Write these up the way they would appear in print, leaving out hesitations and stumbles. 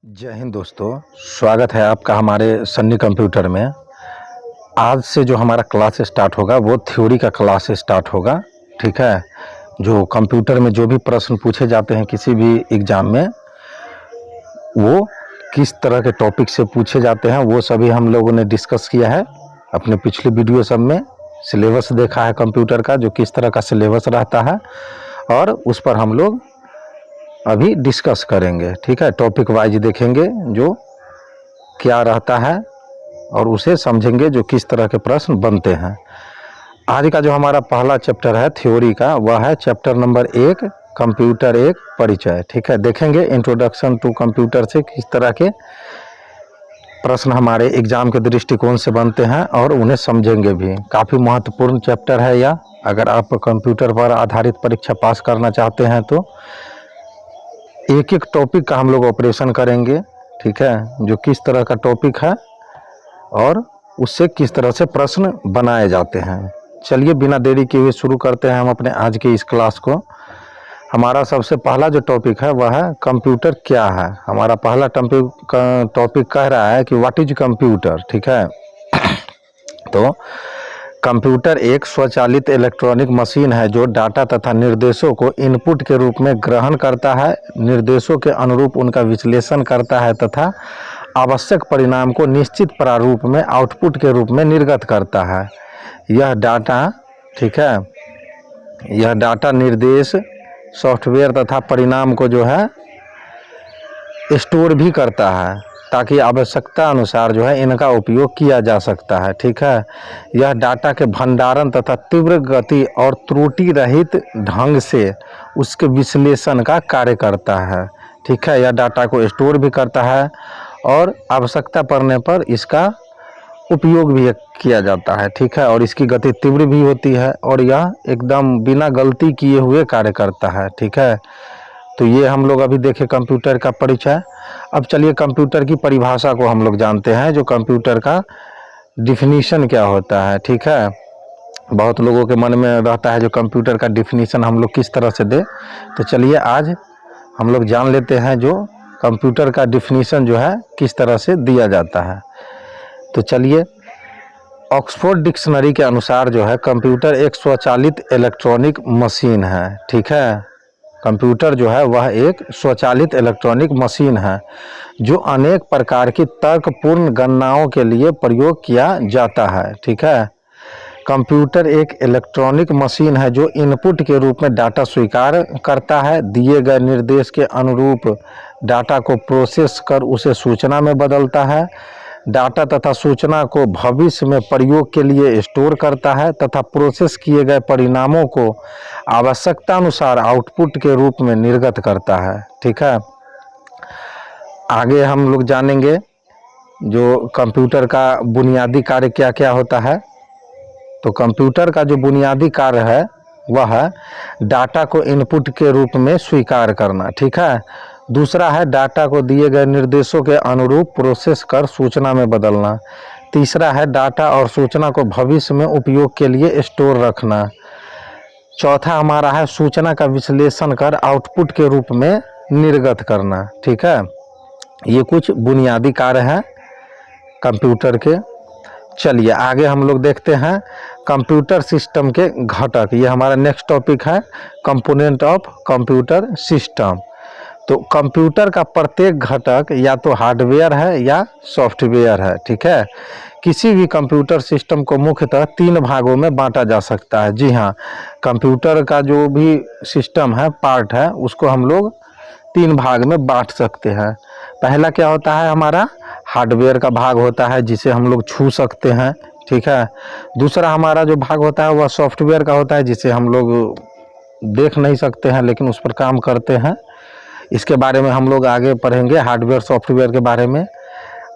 जय हिंद दोस्तों, स्वागत है आपका हमारे सन्नी कंप्यूटर में। आज से जो हमारा क्लास स्टार्ट होगा वो थ्योरी का क्लास स्टार्ट होगा। ठीक है, जो कंप्यूटर में जो भी प्रश्न पूछे जाते हैं किसी भी एग्ज़ाम में, वो किस तरह के टॉपिक से पूछे जाते हैं वो सभी हम लोगों ने डिस्कस किया है अपने पिछले वीडियो सब में। सिलेबस देखा है कंप्यूटर का, जो किस तरह का सिलेबस रहता है, और उस पर हम लोग अभी डिस्कस करेंगे। ठीक है, टॉपिक वाइज देखेंगे जो क्या रहता है और उसे समझेंगे जो किस तरह के प्रश्न बनते हैं। आज का जो हमारा पहला चैप्टर है थ्योरी का, वह है चैप्टर नंबर 1, कंप्यूटर एक परिचय। ठीक है, देखेंगे इंट्रोडक्शन टू कंप्यूटर से किस तरह के प्रश्न हमारे एग्जाम के दृष्टिकोण से बनते हैं और उन्हें समझेंगे भी। काफ़ी महत्वपूर्ण चैप्टर है यह। अगर आप कंप्यूटर पर आधारित परीक्षा पास करना चाहते हैं तो एक एक टॉपिक का हम लोग ऑपरेशन करेंगे। ठीक है, जो किस तरह का टॉपिक है और उससे किस तरह से प्रश्न बनाए जाते हैं। चलिए बिना देरी किए हुए शुरू करते हैं हम अपने आज के इस क्लास को। हमारा सबसे पहला जो टॉपिक है वह है कंप्यूटर क्या है। हमारा पहला टॉपिक कह रहा है कि व्हाट इज कंप्यूटर। ठीक है, तो कंप्यूटर एक स्वचालित इलेक्ट्रॉनिक मशीन है जो डाटा तथा निर्देशों को इनपुट के रूप में ग्रहण करता है, निर्देशों के अनुरूप उनका विश्लेषण करता है तथा आवश्यक परिणाम को निश्चित प्रारूप में आउटपुट के रूप में निर्गत करता है। यह डाटा, ठीक है, यह डाटा निर्देश सॉफ्टवेयर तथा परिणाम को जो है स्टोर भी करता है ताकि आवश्यकता अनुसार जो है इनका उपयोग किया जा सकता है। ठीक है, यह डाटा के भंडारण तथा तीव्र गति और त्रुटि रहित ढंग से उसके विश्लेषण का कार्य करता है। ठीक है, यह डाटा को स्टोर भी करता है और आवश्यकता पड़ने पर इसका उपयोग भी किया जाता है। ठीक है, और इसकी गति तीव्र भी होती है और यह एकदम बिना गलती किए हुए कार्य करता है। ठीक है, तो ये हम लोग अभी देखें कंप्यूटर का परिचय। अब चलिए कंप्यूटर की परिभाषा को हम लोग जानते हैं, जो कंप्यूटर का डिफिनीशन क्या होता है। ठीक है, बहुत लोगों के मन में रहता है जो कंप्यूटर का डिफिनीशन हम लोग किस तरह से दें। तो चलिए आज हम लोग जान लेते हैं जो कंप्यूटर का डिफिनीशन जो है किस तरह से दिया जाता है। तो चलिए, ऑक्सफोर्ड डिक्शनरी के अनुसार जो है कंप्यूटर एक स्वचालित इलेक्ट्रॉनिक मशीन है। ठीक है, कंप्यूटर जो है वह एक स्वचालित इलेक्ट्रॉनिक मशीन है जो अनेक प्रकार की तर्कपूर्ण गणनाओं के लिए प्रयोग किया जाता है। ठीक है, कंप्यूटर एक इलेक्ट्रॉनिक मशीन है जो इनपुट के रूप में डाटा स्वीकार करता है, दिए गए निर्देश के अनुरूप डाटा को प्रोसेस कर उसे सूचना में बदलता है, डाटा तथा सूचना को भविष्य में प्रयोग के लिए स्टोर करता है तथा प्रोसेस किए गए परिणामों को आवश्यकता अनुसार आउटपुट के रूप में निर्गत करता है। ठीक है, आगे हम लोग जानेंगे जो कंप्यूटर का बुनियादी कार्य क्या क्या होता है। तो कंप्यूटर का जो बुनियादी कार्य है वह है डाटा को इनपुट के रूप में स्वीकार करना। ठीक है, दूसरा है डाटा को दिए गए निर्देशों के अनुरूप प्रोसेस कर सूचना में बदलना। तीसरा है डाटा और सूचना को भविष्य में उपयोग के लिए स्टोर रखना। चौथा हमारा है सूचना का विश्लेषण कर आउटपुट के रूप में निर्गत करना। ठीक है, ये कुछ बुनियादी कार्य हैं कंप्यूटर के। चलिए आगे हम लोग देखते हैं कंप्यूटर सिस्टम के घटक। ये हमारा नेक्स्ट टॉपिक है, कंपोनेंट ऑफ कंप्यूटर सिस्टम। तो कंप्यूटर का प्रत्येक घटक या तो हार्डवेयर है या सॉफ्टवेयर है। ठीक है, किसी भी कंप्यूटर सिस्टम को मुख्यतः 3 भागों में बांटा जा सकता है। जी हाँ, कंप्यूटर का जो भी सिस्टम है, पार्ट है, उसको हम लोग 3 भाग में बांट सकते हैं। पहला क्या होता है, हमारा हार्डवेयर का भाग होता है जिसे हम लोग छू सकते हैं। ठीक है, दूसरा हमारा जो भाग होता है वह सॉफ्टवेयर का होता है जिसे हम लोग देख नहीं सकते हैं लेकिन उस पर काम करते हैं। इसके बारे में हम लोग आगे पढ़ेंगे, हार्डवेयर सॉफ्टवेयर के बारे में।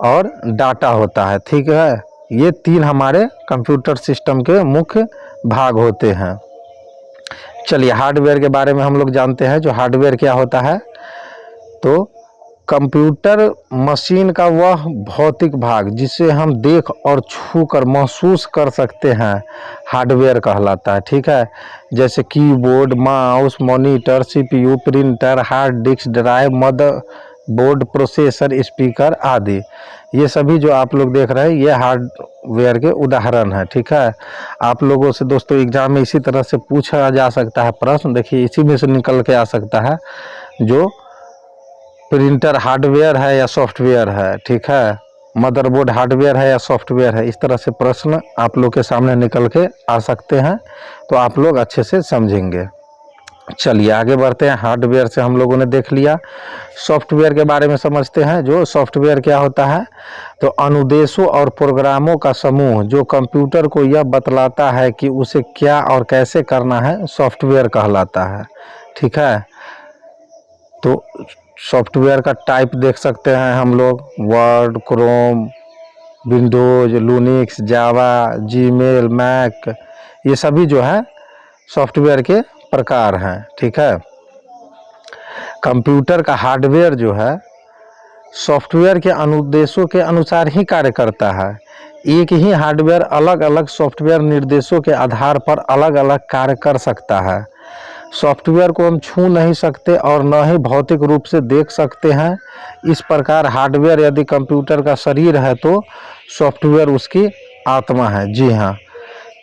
और डाटा होता है। ठीक है, ये 3 हमारे कंप्यूटर सिस्टम के मुख्य भाग होते हैं। चलिए हार्डवेयर के बारे में हम लोग जानते हैं। जो हार्डवेयर क्या होता है, तो कंप्यूटर मशीन का वह भौतिक भाग जिसे हम देख और छू कर महसूस कर सकते हैं, हार्डवेयर कहलाता है। ठीक है, जैसे keyboard, mouse, monitor, CPU, printer, hard disk, drive, board, processor, speaker आदि। ये सभी जो आप लोग देख रहे हैं ये हार्डवेयर के उदाहरण है। ठीक है, आप लोगों से दोस्तों एग्जाम में इसी तरह से पूछा जा सकता है प्रश्न। देखिए इसी में से निकल के आ सकता है जो प्रिंटर हार्डवेयर है या सॉफ्टवेयर है। ठीक है, मदरबोर्ड हार्डवेयर है या सॉफ्टवेयर है, इस तरह से प्रश्न आप लोग के सामने निकल के आ सकते हैं, तो आप लोग अच्छे से समझेंगे। चलिए आगे बढ़ते हैं। हार्डवेयर से हम लोगों ने देख लिया, सॉफ्टवेयर के बारे में समझते हैं। जो सॉफ्टवेयर क्या होता है, तो अनुदेशों और प्रोग्रामों का समूह जो कंप्यूटर को यह बतलाता है कि उसे क्या और कैसे करना है, सॉफ्टवेयर कहलाता है। ठीक है, तो सॉफ्टवेयर का टाइप देख सकते हैं हम लोग, वर्ड, क्रोम, विंडोज, लूनिक्स, जावा, जीमेल, मैक, ये सभी जो है सॉफ्टवेयर के प्रकार हैं। ठीक है, कंप्यूटर का हार्डवेयर जो है सॉफ्टवेयर के अनुदेशों के अनुसार ही कार्य करता है। एक ही हार्डवेयर अलग अलग सॉफ्टवेयर निर्देशों के आधार पर अलग अलग कार्य कर सकता है। सॉफ्टवेयर को हम छू नहीं सकते और न ही भौतिक रूप से देख सकते हैं। इस प्रकार हार्डवेयर यदि कंप्यूटर का शरीर है तो सॉफ्टवेयर उसकी आत्मा है। जी हाँ,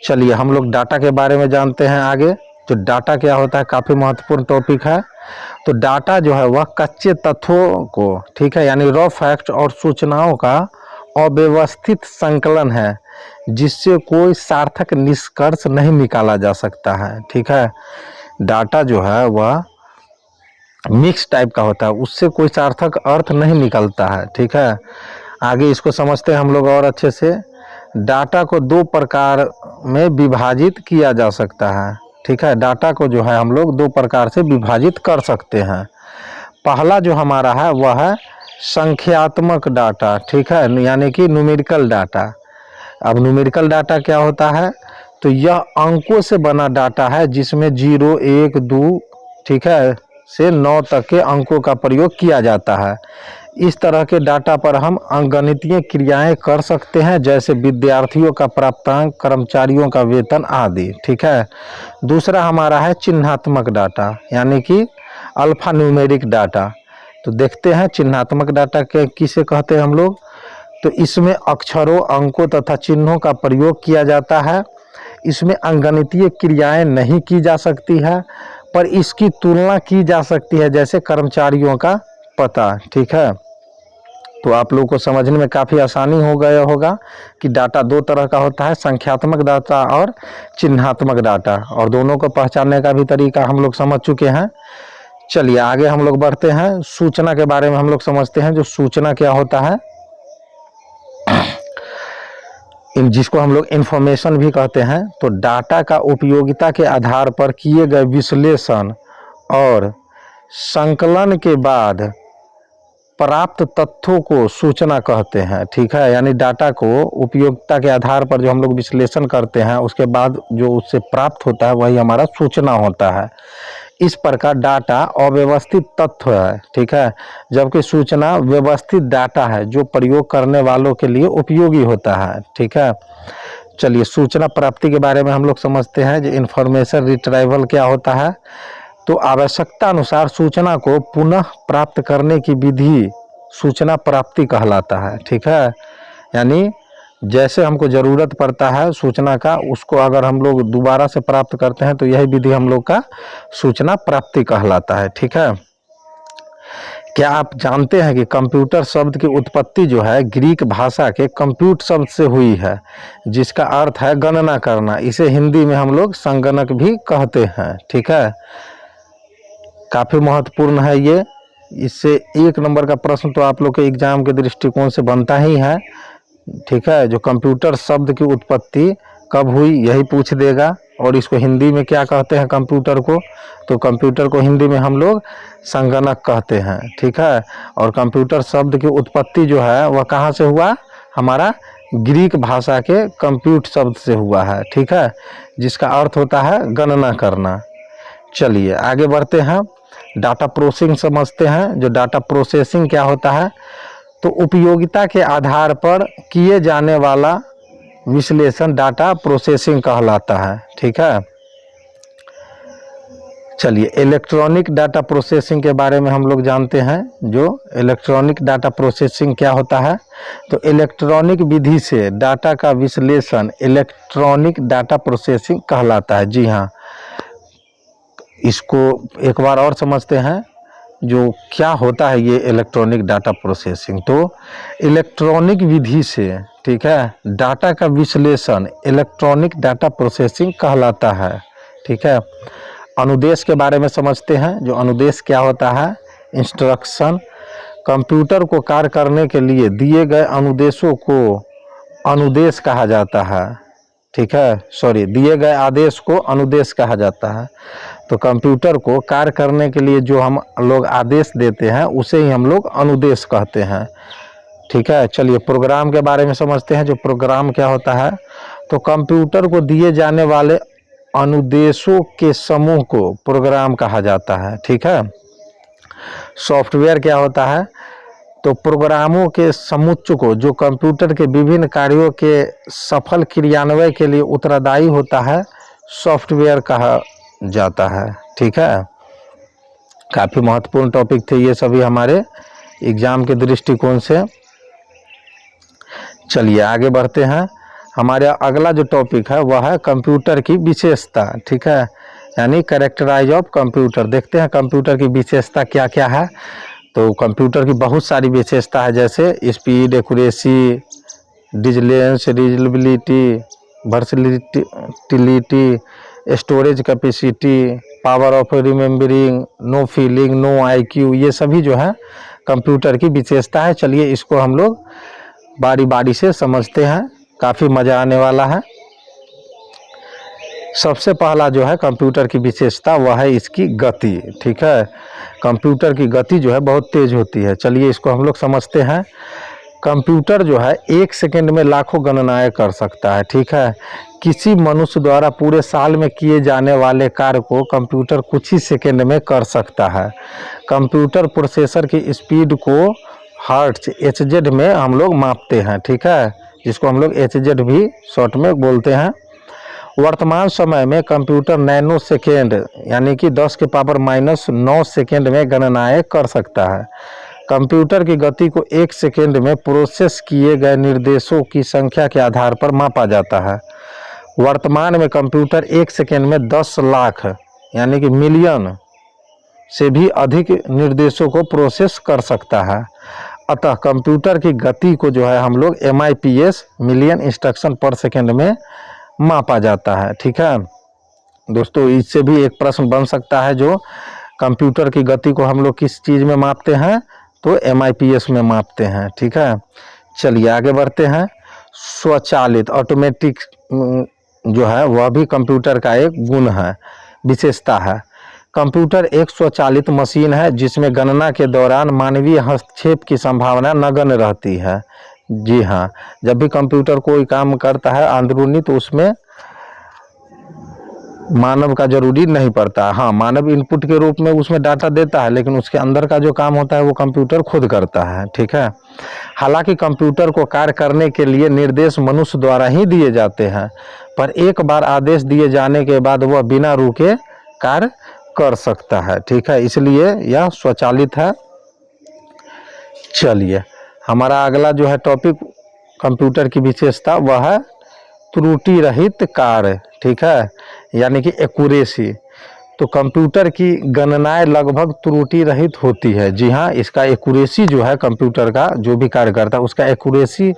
चलिए हम लोग डाटा के बारे में जानते हैं आगे। जो डाटा क्या होता है, काफ़ी महत्वपूर्ण टॉपिक है। तो डाटा जो है वह कच्चे तथ्यों को, ठीक है, यानी रॉ फैक्ट और सूचनाओं का अव्यवस्थित संकलन है जिससे कोई सार्थक निष्कर्ष नहीं निकाला जा सकता है। ठीक है, डाटा जो है वह मिक्स टाइप का होता है, उससे कोई सार्थक अर्थ नहीं निकलता है। ठीक है, आगे इसको समझते हैं हम लोग और अच्छे से। डाटा को दो प्रकार में विभाजित किया जा सकता है। ठीक है, डाटा को जो है हम लोग दो प्रकार से विभाजित कर सकते हैं। पहला जो हमारा है वह है संख्यात्मक डाटा। ठीक है, यानी कि न्यूमेरिकल डाटा। अब न्यूमेरिकल डाटा क्या होता है, तो यह अंकों से बना डाटा है जिसमें 0, 1, 2, ठीक है, से 9 तक के अंकों का प्रयोग किया जाता है। इस तरह के डाटा पर हम अंकगणितीय क्रियाएं कर सकते हैं, जैसे विद्यार्थियों का प्राप्तांक, कर्मचारियों का वेतन आदि। ठीक है, दूसरा हमारा है चिन्हात्मक डाटा, यानी कि अल्फा न्यूमेरिक डाटा। तो देखते हैं चिन्हात्मक डाटा के किसे कहते हैं हम लोग। तो इसमें अक्षरों, अंकों तथा चिन्हों का प्रयोग किया जाता है। इसमें अंकगणितीय क्रियाएं नहीं की जा सकती है, पर इसकी तुलना की जा सकती है, जैसे कर्मचारियों का पता। ठीक है, तो आप लोगों को समझने में काफ़ी आसानी हो गया होगा कि डाटा दो तरह का होता है, संख्यात्मक डाटा और चिन्हात्मक डाटा, और दोनों को पहचानने का भी तरीका हम लोग समझ चुके हैं। चलिए आगे हम लोग बढ़ते हैं। सूचना के बारे में हम लोग समझते हैं। जो सूचना क्या होता है, जिसको हम लोग इंफॉर्मेशन भी कहते हैं। तो डाटा का उपयोगिता के आधार पर किए गए विश्लेषण और संकलन के बाद प्राप्त तथ्यों को सूचना कहते हैं। ठीक है, यानी डाटा को उपयोगिता के आधार पर जो हम लोग विश्लेषण करते हैं उसके बाद जो उससे प्राप्त होता है वही हमारा सूचना होता है। इस प्रकार डाटा अव्यवस्थित तथ्य है। ठीक है, जबकि सूचना व्यवस्थित डाटा है जो प्रयोग करने वालों के लिए उपयोगी होता है। ठीक है, चलिए सूचना प्राप्ति के बारे में हम लोग समझते हैं। जो इंफॉर्मेशन रिट्राइवल क्या होता है, तो आवश्यकता अनुसार सूचना को पुनः प्राप्त करने की विधि सूचना प्राप्ति कहलाता है। ठीक है, यानी जैसे हमको ज़रूरत पड़ता है सूचना का, उसको अगर हम लोग दोबारा से प्राप्त करते हैं तो यही विधि हम लोग का सूचना प्राप्ति कहलाता है। ठीक है, क्या आप जानते हैं कि कंप्यूटर शब्द की उत्पत्ति जो है ग्रीक भाषा के कंप्यूट शब्द से हुई है, जिसका अर्थ है गणना करना। इसे हिंदी में हम लोग संगणक भी कहते हैं। ठीक है, काफ़ी महत्वपूर्ण है ये। इससे 1 नंबर का प्रश्न तो आप लोग के एग्जाम के दृष्टिकोण से बनता ही है। ठीक है, जो कंप्यूटर शब्द की उत्पत्ति कब हुई यही पूछ देगा। और इसको हिंदी में क्या कहते हैं कंप्यूटर को, तो कंप्यूटर को हिंदी में हम लोग संगणक कहते हैं। ठीक है, और कंप्यूटर शब्द की उत्पत्ति जो है वह कहाँ से हुआ, हमारा ग्रीक भाषा के कंप्यूट शब्द से हुआ है। ठीक है, जिसका अर्थ होता है गणना करना। चलिए आगे बढ़ते हैं। डाटा प्रोसेसिंग समझते हैं। जो डाटा प्रोसेसिंग क्या होता है, तो उपयोगिता के आधार पर किए जाने वाला विश्लेषण डाटा प्रोसेसिंग कहलाता है। ठीक है, चलिए, इलेक्ट्रॉनिक डाटा प्रोसेसिंग के बारे में हम लोग जानते हैं। जो इलेक्ट्रॉनिक डाटा प्रोसेसिंग क्या होता है, तो इलेक्ट्रॉनिक विधि से डाटा का विश्लेषण इलेक्ट्रॉनिक डाटा प्रोसेसिंग कहलाता है। जी हाँ, इसको एक बार और समझते हैं, जो क्या होता है ये इलेक्ट्रॉनिक डाटा प्रोसेसिंग। तो इलेक्ट्रॉनिक विधि से, ठीक है, डाटा का विश्लेषण इलेक्ट्रॉनिक डाटा प्रोसेसिंग कहलाता है। ठीक है, अनुदेश के बारे में समझते हैं। जो अनुदेश क्या होता है, इंस्ट्रक्शन। कंप्यूटर को कार्य करने के लिए दिए गए अनुदेशों को अनुदेश कहा जाता है। ठीक है, दिए गए आदेश को अनुदेश कहा जाता है। तो कंप्यूटर को कार्य करने के लिए जो हम लोग आदेश देते हैं उसे ही हम लोग अनुदेश कहते हैं। ठीक है, चलिए प्रोग्राम के बारे में समझते हैं। जो प्रोग्राम क्या होता है, तो कंप्यूटर को दिए जाने वाले अनुदेशों के समूह को प्रोग्राम कहा जाता है। ठीक है, सॉफ्टवेयर क्या होता है, तो प्रोग्रामों के समुच्चय को जो कंप्यूटर के विभिन्न कार्यों के सफल क्रियान्वयन के लिए उत्तरदायी होता है, सॉफ्टवेयर कहा जाता है। ठीक है, काफ़ी महत्वपूर्ण टॉपिक थे ये सभी हमारे एग्जाम के दृष्टिकोण से। चलिए आगे बढ़ते हैं। हमारा अगला जो टॉपिक है वह है कंप्यूटर की विशेषता। ठीक है, यानी कैरेक्टराइज ऑफ कंप्यूटर। देखते हैं कंप्यूटर की विशेषता क्या क्या है। तो कंप्यूटर की बहुत सारी विशेषता है, जैसे speed, accuracy, diligence, reliability, versatility, storage capacity, power of remembering, no feeling, no IQ, ये सभी जो है कंप्यूटर की विशेषता है। चलिए इसको हम लोग बारी बारी से समझते हैं, काफ़ी मज़ा आने वाला है। सबसे पहला जो है कंप्यूटर की विशेषता वह है इसकी गति। ठीक है, कंप्यूटर की गति जो है बहुत तेज़ होती है। चलिए इसको हम लोग समझते हैं। कंप्यूटर जो है 1 सेकंड में लाखों गणनाएं कर सकता है। ठीक है, किसी मनुष्य द्वारा पूरे साल में किए जाने वाले कार्य को कंप्यूटर कुछ ही सेकंड में कर सकता है। कंप्यूटर प्रोसेसर की स्पीड को हर्ट्ज HZ में हम लोग मापते हैं। ठीक है, जिसको हम लोग HZ भी शॉर्ट में बोलते हैं। वर्तमान समय में कंप्यूटर नैनो सेकेंड यानी कि 10⁻⁹ सेकेंड में गणनाएं कर सकता है। कंप्यूटर की गति को 1 सेकेंड में प्रोसेस किए गए निर्देशों की संख्या के आधार पर मापा जाता है। वर्तमान में कंप्यूटर 1 सेकेंड में 10 लाख यानी कि मिलियन से भी अधिक निर्देशों को प्रोसेस कर सकता है। अतः कंप्यूटर की गति को जो है हम लोग MIPS मिलियन इंस्ट्रक्शन पर सेकेंड में मापा जाता है। ठीक है दोस्तों, इससे भी एक प्रश्न बन सकता है, जो कंप्यूटर की गति को हम लोग किस चीज़ में मापते हैं, तो MIPS में मापते हैं। ठीक है, चलिए आगे बढ़ते हैं। स्वचालित ऑटोमेटिक जो है वह भी कंप्यूटर का एक गुण है, विशेषता है। कंप्यूटर एक स्वचालित मशीन है जिसमें गणना के दौरान मानवीय हस्तक्षेप की संभावना नगण्य रहती है। जी हाँ, जब भी कंप्यूटर कोई काम करता है अंदरूनी तो उसमें मानव का जरूरी नहीं पड़ता। हाँ, मानव इनपुट के रूप में उसमें डाटा देता है, लेकिन उसके अंदर का जो काम होता है वो कंप्यूटर खुद करता है। ठीक है, हालांकि कंप्यूटर को कार्य करने के लिए निर्देश मनुष्य द्वारा ही दिए जाते हैं, पर एक बार आदेश दिए जाने के बाद वह बिना रुके कार्य कर सकता है। ठीक है, इसलिए यह स्वचालित है। चलिए हमारा अगला जो है टॉपिक कंप्यूटर की विशेषता वह है त्रुटि रहित कार्य। ठीक है, यानी कि एक्यूरेसी। तो कंप्यूटर की गणनाएं लगभग त्रुटि रहित होती है। जी हाँ, इसका एक्यूरेसी जो है कंप्यूटर का जो भी कार्य करता है उसका एक्यूरेसी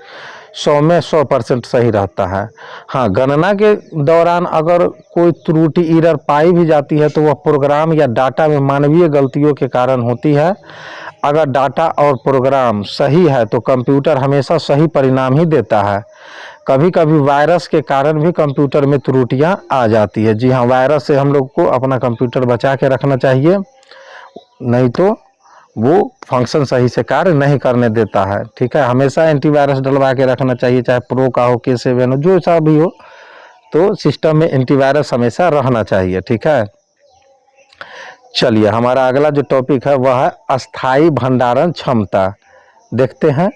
100 में 100% सही रहता है। हाँ, गणना के दौरान अगर कोई त्रुटि एरर पाई भी जाती है तो वह प्रोग्राम या डाटा में मानवीय गलतियों के कारण होती है। अगर डाटा और प्रोग्राम सही है तो कंप्यूटर हमेशा सही परिणाम ही देता है। कभी कभी वायरस के कारण भी कंप्यूटर में त्रुटियां आ जाती है। जी हाँ, वायरस से हम लोग को अपना कंप्यूटर बचा के रखना चाहिए, नहीं तो वो फंक्शन सही से कार्य नहीं करने देता है। ठीक है, हमेशा एंटीवायरस डलवा के रखना चाहिए, चाहे प्रो का हो, K7 हो, जो सा भी हो, तो सिस्टम में एंटीवायरस हमेशा रहना चाहिए। ठीक है, चलिए हमारा अगला जो टॉपिक है वह है अस्थायी भंडारण क्षमता। देखते हैं,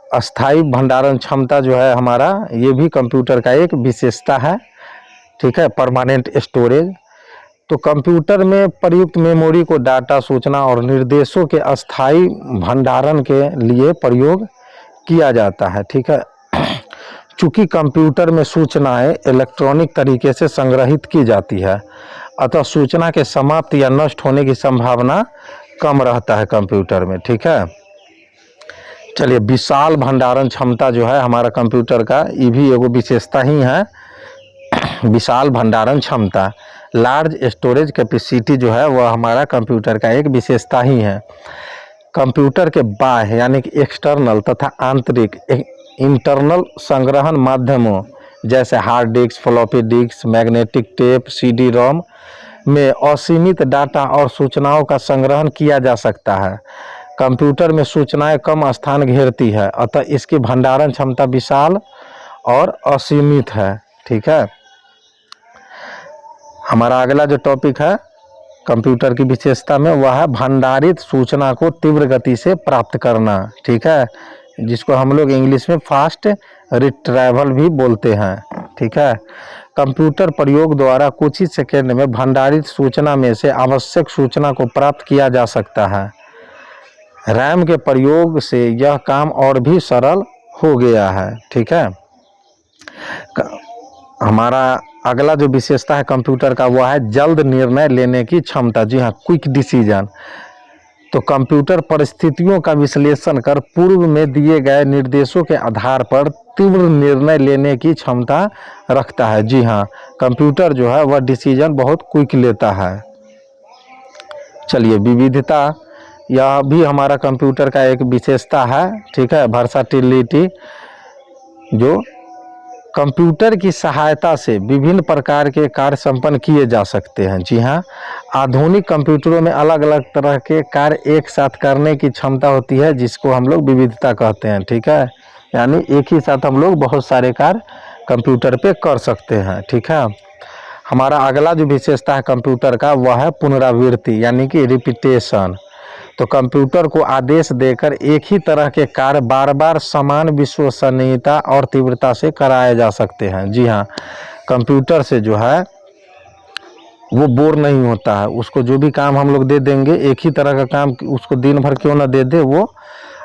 अस्थायी भंडारण क्षमता जो है हमारा, ये भी कंप्यूटर का एक विशेषता है। ठीक है, परमानेंट स्टोरेज। तो कंप्यूटर में प्रयुक्त मेमोरी को डाटा, सूचना और निर्देशों के अस्थायी भंडारण के लिए प्रयोग किया जाता है। ठीक है, चूंकि कंप्यूटर में सूचनाएं इलेक्ट्रॉनिक तरीके से संग्रहित की जाती है, अतः सूचना के समाप्त या नष्ट होने की संभावना कम रहता है कंप्यूटर में। ठीक है, चलिए, विशाल भंडारण क्षमता जो है हमारा कंप्यूटर का, ये भी एगो विशेषता ही है। विशाल भंडारण क्षमता, लार्ज स्टोरेज कैपेसिटी जो है वह हमारा कंप्यूटर का एक विशेषता ही है। कंप्यूटर के बाह्य यानी कि एक्सटर्नल तथा आंतरिक इंटरनल संग्रहण माध्यमों जैसे hard disk, floppy disk, magnetic tape, CD ROM में असीमित डाटा और सूचनाओं का संग्रहण किया जा सकता है। कंप्यूटर में सूचनाएं कम स्थान घेरती है, अतः इसकी भंडारण क्षमता विशाल और असीमित है। ठीक है, हमारा अगला जो टॉपिक है कंप्यूटर की विशेषता में, वह है भंडारित सूचना को तीव्र गति से प्राप्त करना। ठीक है, जिसको हम लोग इंग्लिश में फास्ट रिट्रैवल भी बोलते हैं। ठीक है, कंप्यूटर प्रयोग द्वारा कुछ ही सेकंड में भंडारित सूचना में से आवश्यक सूचना को प्राप्त किया जा सकता है। रैम के प्रयोग से यह काम और भी सरल हो गया है। ठीक है, हमारा अगला जो विशेषता है कंप्यूटर का, वह है जल्द निर्णय लेने की क्षमता। जी हाँ, क्विक डिसीजन। तो कंप्यूटर परिस्थितियों का विश्लेषण कर पूर्व में दिए गए निर्देशों के आधार पर तीव्र निर्णय लेने की क्षमता रखता है। जी हाँ, कंप्यूटर जो है वह डिसीजन बहुत क्विक लेता है। चलिए, विविधता, यह भी हमारा कंप्यूटर का एक विशेषता है। ठीक है, वर्सैटिलिटी, जो कंप्यूटर की सहायता से विभिन्न प्रकार के कार्य संपन्न किए जा सकते हैं। जी हाँ, आधुनिक कंप्यूटरों में अलग अलग तरह के कार्य एक साथ करने की क्षमता होती है, जिसको हम लोग विविधता कहते हैं। ठीक है, यानी एक ही साथ हम लोग बहुत सारे कार्य कंप्यूटर पे कर सकते हैं। ठीक है, हमारा अगला जो विशेषता है कंप्यूटर का, वह है पुनरावृत्ति यानी कि रिपीटेशन। तो कंप्यूटर को आदेश देकर एक ही तरह के कार्य बार बार समान विश्वसनीयता और तीव्रता से कराए जा सकते हैं। जी हाँ, कंप्यूटर से जो है वो बोर नहीं होता है। उसको जो भी काम हम लोग दे देंगे, एक ही तरह का काम उसको दिन भर क्यों ना दे दे, वो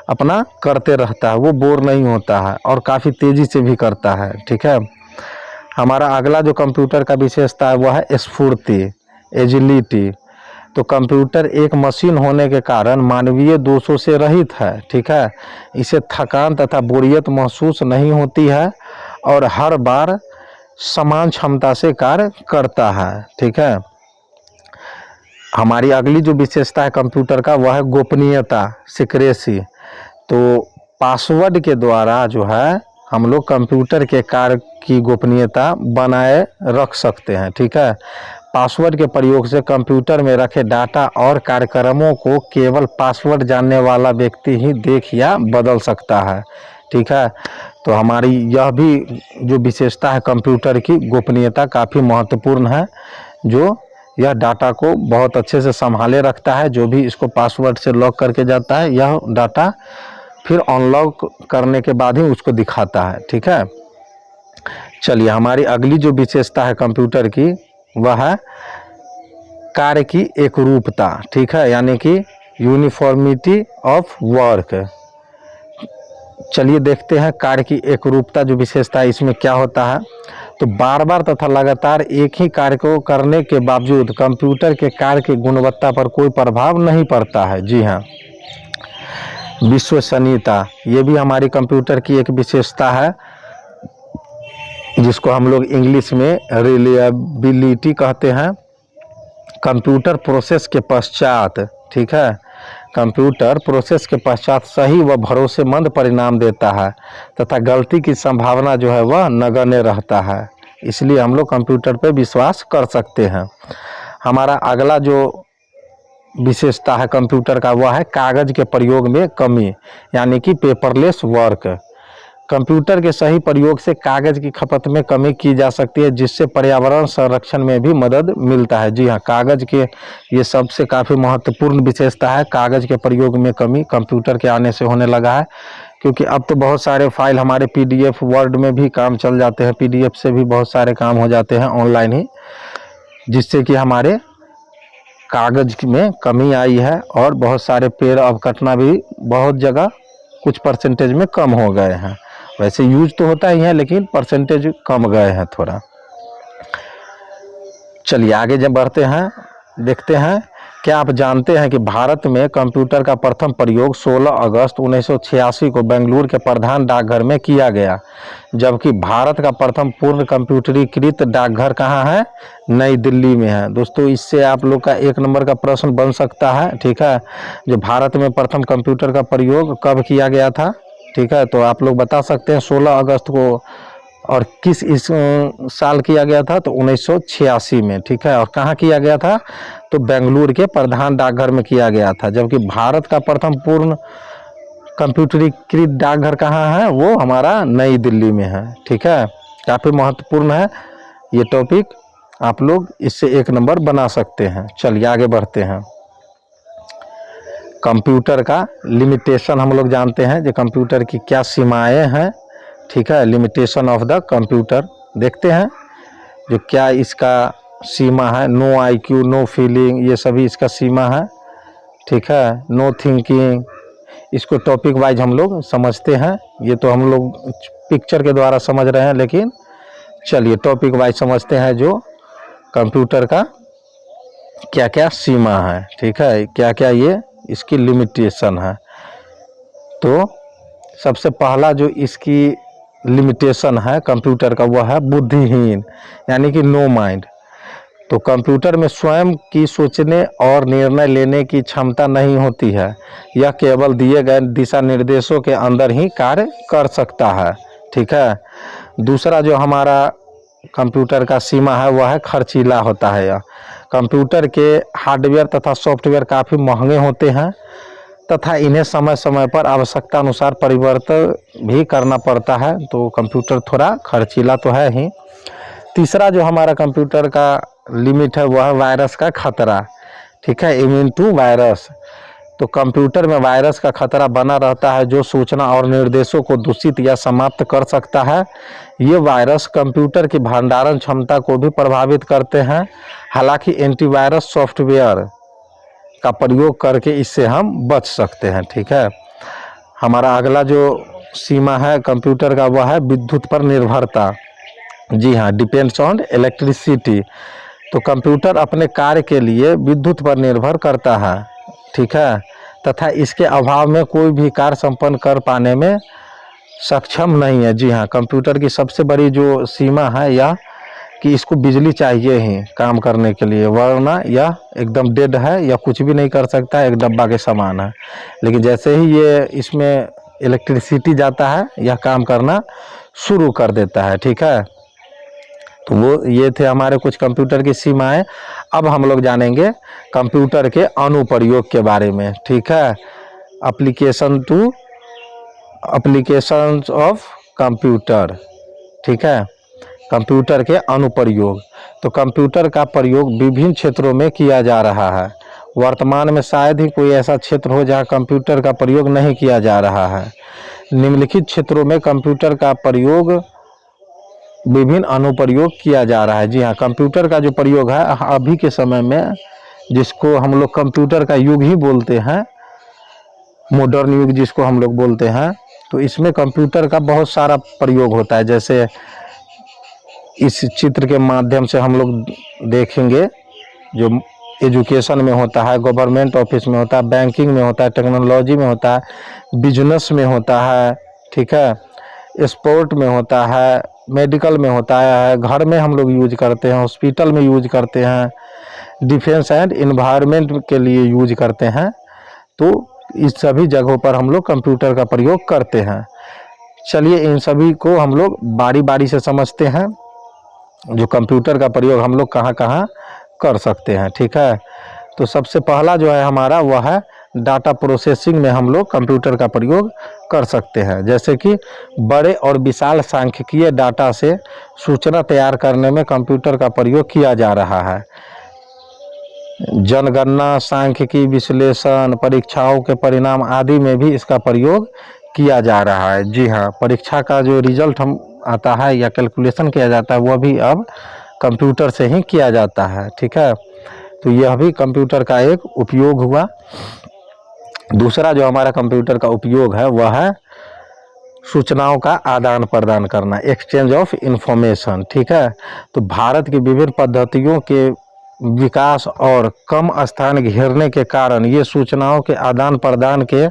अपना करते रहता है, वो बोर नहीं होता है और काफ़ी तेज़ी से भी करता है। ठीक है, हमारा अगला जो कंप्यूटर का विशेषता है वह है स्फूर्ति, एजिलिटी। तो कंप्यूटर एक मशीन होने के कारण मानवीय दोषों से रहित है। ठीक है, इसे थकान तथा बोरियत महसूस नहीं होती है और हर बार समान क्षमता से कार्य करता है। ठीक है, हमारी अगली जो विशेषता है कंप्यूटर का, वह है गोपनीयता, सिक्रेसी। तो पासवर्ड के द्वारा जो है हम लोग कंप्यूटर के कार्य की गोपनीयता बनाए रख सकते हैं। ठीक है, पासवर्ड के प्रयोग से कंप्यूटर में रखे डाटा और कार्यक्रमों को केवल पासवर्ड जानने वाला व्यक्ति ही देख या बदल सकता है। ठीक है, तो हमारी यह भी जो विशेषता है कंप्यूटर की, गोपनीयता, काफ़ी महत्वपूर्ण है, जो यह डाटा को बहुत अच्छे से संभाले रखता है। जो भी इसको पासवर्ड से लॉक करके जाता है, यह डाटा फिर अनलॉक करने के बाद ही उसको दिखाता है। ठीक है, चलिए, हमारी अगली जो विशेषता है कंप्यूटर की, वह है कार्य की एकरूपता। ठीक है, यानी कि यूनिफॉर्मिटी ऑफ वर्क। चलिए देखते हैं कार्य की एकरूपता जो विशेषता है इसमें क्या होता है। तो बार बार तथा लगातार एक ही कार्य को करने के बावजूद कंप्यूटर के कार्य की गुणवत्ता पर कोई प्रभाव नहीं पड़ता है। जी हाँ, विश्वसनीयता, ये भी हमारी कंप्यूटर की एक विशेषता है, जिसको हम लोग इंग्लिश में रिलायबिलिटी कहते हैं। कंप्यूटर प्रोसेस के पश्चात, ठीक है, कंप्यूटर प्रोसेस के पश्चात सही व भरोसेमंद परिणाम देता है तथा गलती की संभावना जो है वह नगण्य रहता है। इसलिए हम लोग कंप्यूटर पे विश्वास कर सकते हैं। हमारा अगला जो विशेषता है कंप्यूटर का, वह है कागज़ के प्रयोग में कमी, यानी कि पेपरलेस वर्क। कंप्यूटर के सही प्रयोग से कागज़ की खपत में कमी की जा सकती है, जिससे पर्यावरण संरक्षण में भी मदद मिलता है। जी हाँ, कागज़ के ये सबसे काफ़ी महत्वपूर्ण विशेषता है। कागज़ के प्रयोग में कमी कंप्यूटर के आने से होने लगा है, क्योंकि अब तो बहुत सारे फाइल हमारे PDF, वर्ड में भी काम चल जाते हैं। PDF से भी बहुत सारे काम हो जाते हैं ऑनलाइन ही, जिससे कि हमारे कागज में कमी आई है और बहुत सारे पेड़ अब कटना भी बहुत जगह कुछ परसेंटेज में कम हो गए हैं। वैसे यूज तो होता ही है लेकिन परसेंटेज कम गए हैं थोड़ा। चलिए आगे जब बढ़ते हैं, देखते हैं क्या आप जानते हैं कि भारत में कंप्यूटर का प्रथम प्रयोग 16 अगस्त 1986 को बेंगलुरु के प्रधान डाकघर में किया गया, जबकि भारत का प्रथम पूर्ण कंप्यूटरीकृत डाकघर कहाँ है? नई दिल्ली में है। दोस्तों इससे आप लोग का 1 नंबर का प्रश्न बन सकता है, ठीक है। जो भारत में प्रथम कंप्यूटर का प्रयोग कब किया गया था, ठीक है, तो आप लोग बता सकते हैं 16 अगस्त को, और किस इस साल किया गया था? तो 1986 में, ठीक है। और कहाँ किया गया था? तो बेंगलुरु के प्रधान डाकघर में किया गया था। जबकि भारत का प्रथम पूर्ण कंप्यूटरीकृत डाकघर कहाँ है? वो हमारा नई दिल्ली में है, ठीक है। काफ़ी महत्वपूर्ण है ये टॉपिक, आप लोग इससे 1 नंबर बना सकते हैं। चलिए आगे बढ़ते हैं। कंप्यूटर का लिमिटेशन हम लोग जानते हैं, जो कंप्यूटर की क्या सीमाएं हैं, ठीक है। लिमिटेशन ऑफ द कंप्यूटर देखते हैं, जो क्या इसका सीमा है। नो आईक्यू, नो फीलिंग, ये सभी इसका सीमा है, ठीक है। नो थिंकिंग, इसको टॉपिक वाइज हम लोग समझते हैं। ये तो हम लोग पिक्चर के द्वारा समझ रहे हैं, लेकिन चलिए टॉपिक वाइज समझते हैं जो कंप्यूटर का क्या क्या सीमा है, ठीक है, क्या क्या ये इसकी लिमिटेशन है। तो सबसे पहला जो इसकी लिमिटेशन है कंप्यूटर का, वह है बुद्धिहीन, यानी कि नो माइंड। तो कंप्यूटर में स्वयं की सोचने और निर्णय लेने की क्षमता नहीं होती है, यह केवल दिए गए दिशा निर्देशों के अंदर ही कार्य कर सकता है, ठीक है। दूसरा जो हमारा कंप्यूटर का सीमा है वह है खर्चीला होता है। यह कंप्यूटर के हार्डवेयर तथा सॉफ्टवेयर काफ़ी महंगे होते हैं तथा इन्हें समय समय पर आवश्यकता अनुसार परिवर्तन भी करना पड़ता है, तो कंप्यूटर थोड़ा खर्चीला तो है ही। तीसरा जो हमारा कंप्यूटर का लिमिट है वह है वायरस का खतरा, ठीक है, इम्यून टू वायरस। तो कंप्यूटर में वायरस का खतरा बना रहता है जो सूचना और निर्देशों को दूषित या समाप्त कर सकता है। ये वायरस कंप्यूटर की भंडारण क्षमता को भी प्रभावित करते हैं। हालांकि एंटीवायरस सॉफ्टवेयर का प्रयोग करके इससे हम बच सकते हैं, ठीक है। हमारा अगला जो सीमा है कंप्यूटर का वह है विद्युत पर निर्भरता। जी हाँ, डिपेंड्स ऑन इलेक्ट्रिसिटी। तो कंप्यूटर अपने कार्य के लिए विद्युत पर निर्भर करता है, ठीक है, तथा इसके अभाव में कोई भी कार्य संपन्न कर पाने में सक्षम नहीं है। जी हाँ, कंप्यूटर की सबसे बड़ी जो सीमा है यह कि इसको बिजली चाहिए ही काम करने के लिए, वरना यह एकदम डेड है या कुछ भी नहीं कर सकता, एक डब्बा के समान है। लेकिन जैसे ही ये इसमें इलेक्ट्रिसिटी जाता है यह काम करना शुरू कर देता है, ठीक है। तो वो ये थे हमारे कुछ कंप्यूटर की सीमाएं। अब हम लोग जानेंगे कंप्यूटर के अनुप्रयोग के बारे में, ठीक है। एप्लीकेशंस ऑफ कंप्यूटर, ठीक है, कंप्यूटर के अनुप्रयोग। तो कंप्यूटर का प्रयोग विभिन्न क्षेत्रों में किया जा रहा है। वर्तमान में शायद ही कोई ऐसा क्षेत्र हो जहां कंप्यूटर का प्रयोग नहीं किया जा रहा है। निम्नलिखित क्षेत्रों में कंप्यूटर का प्रयोग विभिन्न अनुप्रयोग किया जा रहा है। जी हाँ, कंप्यूटर का जो प्रयोग है अभी के समय में, जिसको हम लोग कंप्यूटर का युग ही बोलते हैं, मॉडर्न युग जिसको हम लोग बोलते हैं, तो इसमें कंप्यूटर का बहुत सारा प्रयोग होता है। जैसे इस चित्र के माध्यम से हम लोग देखेंगे, जो एजुकेशन में होता है, गवर्नमेंट ऑफिस में होता है, बैंकिंग में होता है, टेक्नोलॉजी में होता है, बिजनेस में होता है, ठीक है, स्पोर्ट में होता है, मेडिकल में होता है, घर में हम लोग यूज करते हैं, हॉस्पिटल में यूज करते हैं, डिफेंस एंड इन्वायरमेंट के लिए यूज करते हैं। तो इस सभी जगहों पर हम लोग कंप्यूटर का प्रयोग करते हैं। चलिए इन सभी को हम लोग बारी बारी से समझते हैं, जो कंप्यूटर का प्रयोग हम लोग कहाँ कहाँ कर सकते हैं, ठीक है। तो सबसे पहला जो है हमारा वह है डाटा प्रोसेसिंग में हम लोग कंप्यूटर का प्रयोग कर सकते हैं। जैसे कि बड़े और विशाल सांख्यिकीय डाटा से सूचना तैयार करने में कंप्यूटर का प्रयोग किया जा रहा है। जनगणना, सांख्यिकी विश्लेषण, परीक्षाओं के परिणाम आदि में भी इसका प्रयोग किया जा रहा है। जी हाँ, परीक्षा का जो रिजल्ट हम आता है या कैलकुलेशन किया जाता है वह भी अब कंप्यूटर से ही किया जाता है, ठीक है। तो यह भी कंप्यूटर का एक उपयोग हुआ। दूसरा जो हमारा कंप्यूटर का उपयोग है वह है सूचनाओं का आदान प्रदान करना, एक्सचेंज ऑफ इंफॉर्मेशन। ठीक है, तो भारत की विभिन्न पद्धतियों के विकास और कम स्थान घेरने के कारण ये सूचनाओं के आदान प्रदान के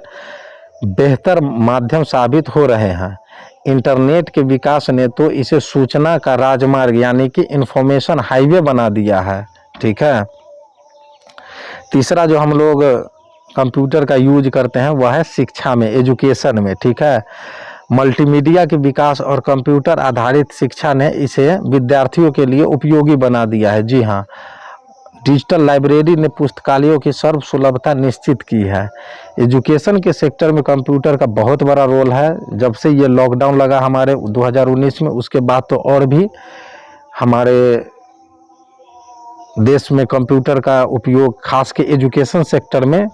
बेहतर माध्यम साबित हो रहे हैं। इंटरनेट के विकास ने तो इसे सूचना का राजमार्ग यानी कि इंफॉर्मेशन हाईवे बना दिया है। ठीक है, तीसरा जो हम लोग कंप्यूटर का यूज करते हैं वह है शिक्षा में, एजुकेशन में। ठीक है, मल्टीमीडिया के विकास और कंप्यूटर आधारित शिक्षा ने इसे विद्यार्थियों के लिए उपयोगी बना दिया है। जी हाँ, डिजिटल लाइब्रेरी ने पुस्तकालयों की सर्व सुलभता निश्चित की है। एजुकेशन के सेक्टर में कंप्यूटर का बहुत बड़ा रोल है। जब से ये लॉकडाउन लगा हमारे 2019 में, उसके बाद तो और भी हमारे देश में कंप्यूटर का उपयोग खास के एजुकेशन सेक्टर में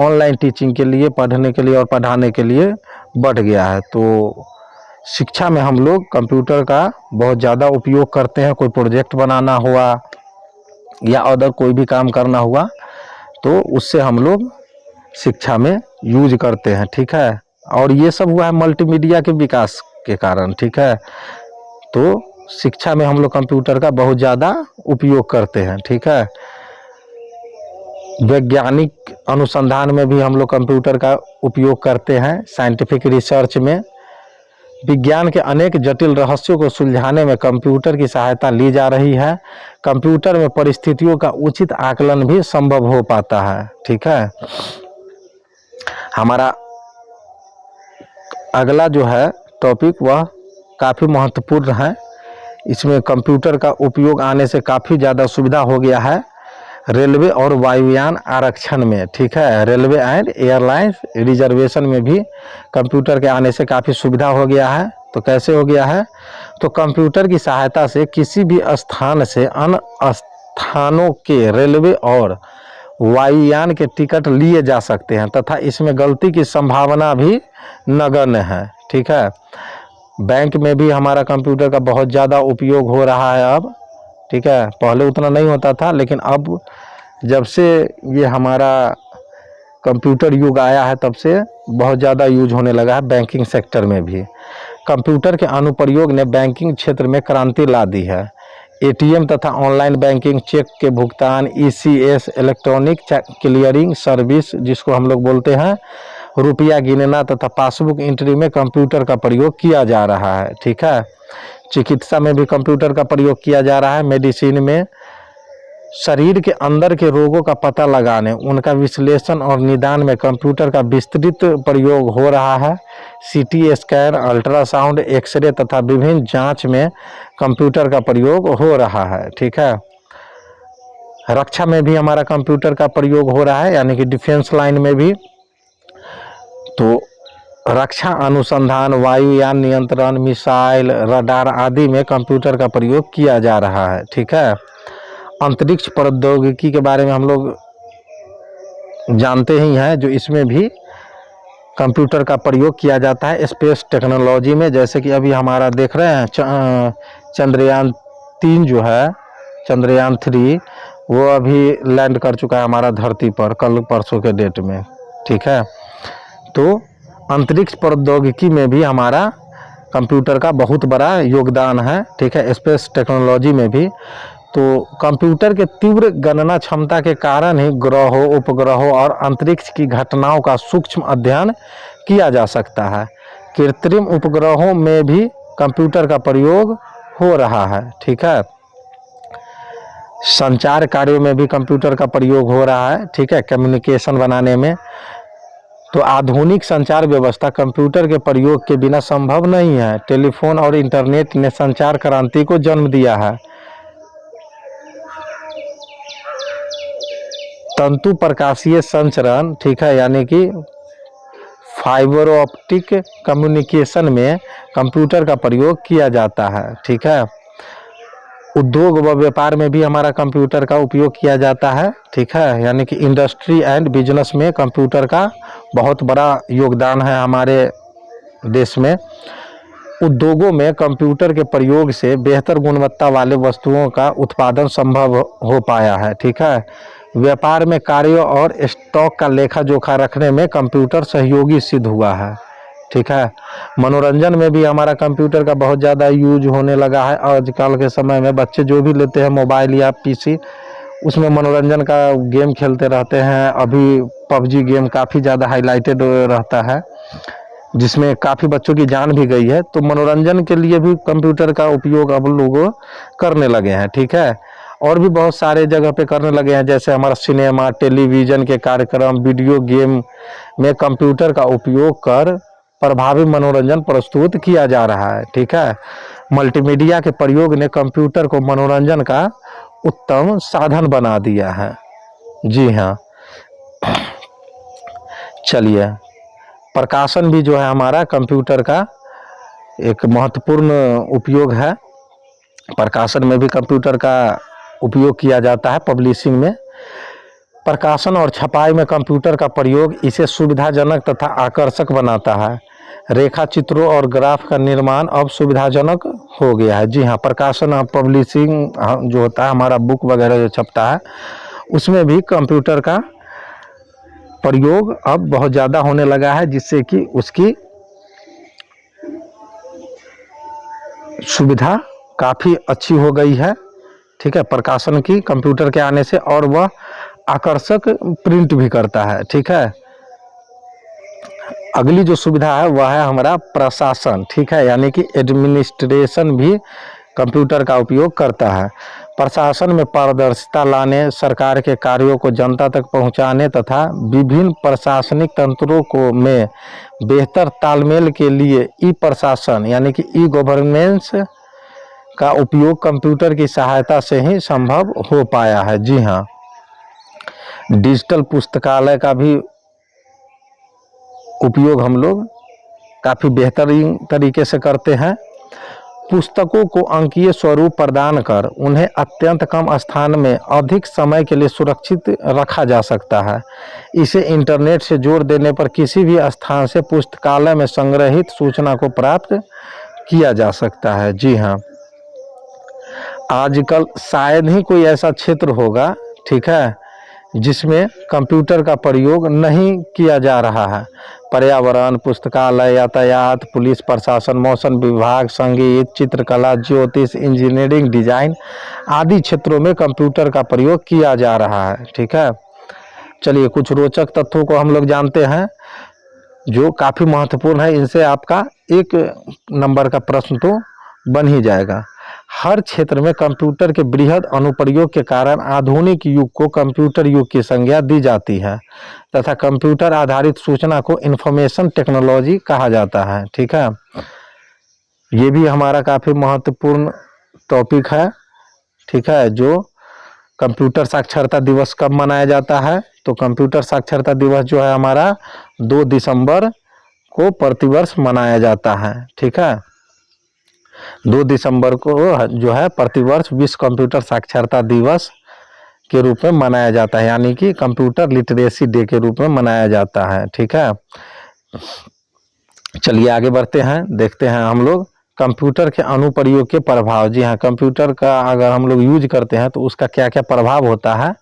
ऑनलाइन टीचिंग के लिए, पढ़ने के लिए और पढ़ाने के लिए बढ़ गया है। तो शिक्षा में हम लोग कंप्यूटर का बहुत ज़्यादा उपयोग करते हैं। कोई प्रोजेक्ट बनाना हुआ या अदर कोई भी काम करना हुआ तो उससे हम लोग शिक्षा में यूज करते हैं। ठीक है, और ये सब हुआ है मल्टीमीडिया के विकास के कारण। ठीक है, तो शिक्षा में हम लोग कंप्यूटर का बहुत ज़्यादा उपयोग करते हैं। ठीक है, वैज्ञानिक अनुसंधान में भी हम लोग कंप्यूटर का उपयोग करते हैं। साइंटिफिक रिसर्च में विज्ञान के अनेक जटिल रहस्यों को सुलझाने में कंप्यूटर की सहायता ली जा रही है। कंप्यूटर में परिस्थितियों का उचित आकलन भी संभव हो पाता है। ठीक है, हमारा अगला जो है टॉपिक वह काफ़ी महत्वपूर्ण है। इसमें कंप्यूटर का उपयोग आने से काफ़ी ज़्यादा सुविधा हो गया है रेलवे और वायुयान आरक्षण में। ठीक है, रेलवे एंड एयरलाइंस रिजर्वेशन में भी कंप्यूटर के आने से काफ़ी सुविधा हो गया है। तो कैसे हो गया है? तो कंप्यूटर की सहायता से किसी भी स्थान से अन्य स्थानों के रेलवे और वायुयान के टिकट लिए जा सकते हैं तथा इसमें गलती की संभावना भी नगण्य है। ठीक है, बैंक में भी हमारा कंप्यूटर का बहुत ज़्यादा उपयोग हो रहा है अब। ठीक है, पहले उतना नहीं होता था, लेकिन अब जब से ये हमारा कंप्यूटर युग आया है तब से बहुत ज़्यादा यूज होने लगा है बैंकिंग सेक्टर में भी। कंप्यूटर के अनुप्रयोग ने बैंकिंग क्षेत्र में क्रांति ला दी है। एटीएम तथा ऑनलाइन बैंकिंग, चेक के भुगतान, ईसीएस इलेक्ट्रॉनिक क्लियरिंग सर्विस जिसको हम लोग बोलते हैं, रुपया गिनना तथा पासबुक एंट्री में कंप्यूटर का प्रयोग किया जा रहा है। ठीक है, चिकित्सा में भी कंप्यूटर का प्रयोग किया जा रहा है। मेडिसिन में शरीर के अंदर के रोगों का पता लगाने, उनका विश्लेषण और निदान में कंप्यूटर का विस्तृत प्रयोग हो रहा है। सीटी स्कैन, अल्ट्रासाउंड, एक्सरे तथा विभिन्न जांच में कंप्यूटर का प्रयोग हो रहा है। ठीक है, रक्षा में भी हमारा कंप्यूटर का प्रयोग हो रहा है, यानी कि डिफेंस लाइन में भी। तो रक्षा अनुसंधान, वायुयान नियंत्रण, मिसाइल, रडार आदि में कंप्यूटर का प्रयोग किया जा रहा है। ठीक है, अंतरिक्ष प्रौद्योगिकी के बारे में हम लोग जानते ही हैं, जो इसमें भी कंप्यूटर का प्रयोग किया जाता है स्पेस टेक्नोलॉजी में। जैसे कि अभी हमारा देख रहे हैं चंद्रयान 3 जो है, चंद्रयान 3 वो अभी लैंड कर चुका है हमारा धरती पर कल परसों के डेट में। ठीक है, तो अंतरिक्ष प्रौद्योगिकी में भी हमारा कंप्यूटर का बहुत बड़ा योगदान है। ठीक है, स्पेस टेक्नोलॉजी में भी। तो कंप्यूटर के तीव्र गणना क्षमता के कारण ही ग्रहों, उपग्रहों और अंतरिक्ष की घटनाओं का सूक्ष्म अध्ययन किया जा सकता है। कृत्रिम उपग्रहों में भी कंप्यूटर का प्रयोग हो रहा है। ठीक है, संचार कार्यों में भी कंप्यूटर का प्रयोग हो रहा है। ठीक है, कम्युनिकेशन बनाने में। तो आधुनिक संचार व्यवस्था कंप्यूटर के प्रयोग के बिना संभव नहीं है। टेलीफोन और इंटरनेट ने संचार क्रांति को जन्म दिया है। तंतु प्रकाशीय संचरण, ठीक है, यानी कि फाइबर ऑप्टिक कम्युनिकेशन में कंप्यूटर का प्रयोग किया जाता है। ठीक है, उद्योग व व्यापार में भी हमारा कंप्यूटर का उपयोग किया जाता है। ठीक है, यानी कि इंडस्ट्री एंड बिजनेस में कंप्यूटर का बहुत बड़ा योगदान है हमारे देश में। उद्योगों में कंप्यूटर के प्रयोग से बेहतर गुणवत्ता वाले वस्तुओं का उत्पादन संभव हो पाया है। ठीक है, व्यापार में कार्यों और स्टॉक का लेखा जोखा रखने में कंप्यूटर सहयोगी सिद्ध हुआ है। ठीक है। मनोरंजन में भी हमारा कंप्यूटर का बहुत ज़्यादा यूज होने लगा है। आजकल के समय में बच्चे जो भी लेते हैं मोबाइल या पीसी, उसमें मनोरंजन का गेम खेलते रहते हैं। अभी पबजी गेम काफ़ी ज़्यादा हाईलाइटेड रहता है, जिसमें काफ़ी बच्चों की जान भी गई है। तो मनोरंजन के लिए भी कंप्यूटर का उपयोग अब लोग करने लगे हैं। ठीक है। और भी बहुत सारे जगह पे करने लगे हैं, जैसे हमारा सिनेमा, टेलीविज़न के कार्यक्रम, वीडियो गेम में कंप्यूटर का उपयोग कर प्रभावी मनोरंजन प्रस्तुत किया जा रहा है। ठीक है। मल्टीमीडिया के प्रयोग ने कंप्यूटर को मनोरंजन का उत्तम साधन बना दिया है। जी हाँ। चलिए, प्रकाशन भी जो है हमारा कंप्यूटर का एक महत्वपूर्ण उपयोग है। प्रकाशन में भी कंप्यूटर का उपयोग किया जाता है। पब्लिशिंग में, प्रकाशन और छपाई में कंप्यूटर का प्रयोग इसे सुविधाजनक तथा आकर्षक बनाता है। रेखा चित्रों और ग्राफ का निर्माण अब सुविधाजनक हो गया है। जी हाँ, प्रकाशन और पब्लिशिंग जो होता है, हमारा बुक वगैरह जो छपता है, उसमें भी कंप्यूटर का प्रयोग अब बहुत ज़्यादा होने लगा है, जिससे कि उसकी सुविधा काफ़ी अच्छी हो गई है। ठीक है, प्रकाशन की कंप्यूटर के आने से, और वह आकर्षक प्रिंट भी करता है। ठीक है। अगली जो सुविधा है वह है हमारा प्रशासन। ठीक है, यानी कि एडमिनिस्ट्रेशन भी कंप्यूटर का उपयोग करता है। प्रशासन में पारदर्शिता लाने, सरकार के कार्यों को जनता तक पहुंचाने तथा विभिन्न प्रशासनिक तंत्रों को में बेहतर तालमेल के लिए ई प्रशासन यानी कि ई गवर्नेंस का उपयोग कंप्यूटर की सहायता से ही संभव हो पाया है। जी हाँ, डिजिटल पुस्तकालय का भी उपयोग हम लोग काफ़ी बेहतरीन तरीके से करते हैं। पुस्तकों को अंकीय स्वरूप प्रदान कर उन्हें अत्यंत कम स्थान में अधिक समय के लिए सुरक्षित रखा जा सकता है। इसे इंटरनेट से जोड़ देने पर किसी भी स्थान से पुस्तकालय में संग्रहित सूचना को प्राप्त किया जा सकता है। जी हाँ, आजकल शायद ही कोई ऐसा क्षेत्र होगा, ठीक है, जिसमें कंप्यूटर का प्रयोग नहीं किया जा रहा है। पर्यावरण, पुस्तकालय, यातायात, पुलिस प्रशासन, मौसम विभाग, संगीत, चित्रकला, ज्योतिष, इंजीनियरिंग, डिजाइन आदि क्षेत्रों में कंप्यूटर का प्रयोग किया जा रहा है। ठीक है। चलिए, कुछ रोचक तथ्यों को हम लोग जानते हैं जो काफ़ी महत्वपूर्ण है। इनसे आपका 1 नंबर का प्रश्न तो बन ही जाएगा। हर क्षेत्र में कंप्यूटर के बृहद अनुप्रयोग के कारण आधुनिक युग को कंप्यूटर युग की संज्ञा दी जाती है तथा कंप्यूटर आधारित सूचना को इंफॉर्मेशन टेक्नोलॉजी कहा जाता है। ठीक है, ये भी हमारा काफ़ी महत्वपूर्ण टॉपिक है। ठीक है, जो कंप्यूटर साक्षरता दिवस कब मनाया जाता है, तो कंप्यूटर साक्षरता दिवस जो है हमारा 2 दिसंबर को प्रतिवर्ष मनाया जाता है। ठीक है, 2 दिसंबर को जो है प्रतिवर्ष विश्व कंप्यूटर साक्षरता दिवस के रूप में मनाया जाता है, यानी कि कंप्यूटर लिटरेसी डे के रूप में मनाया जाता है। ठीक है, चलिए आगे बढ़ते हैं, देखते हैं हम लोग कंप्यूटर के अनुप्रयोग के प्रभाव। जी हाँ, कंप्यूटर का अगर हम लोग यूज करते हैं तो उसका क्या क्या प्रभाव होता है,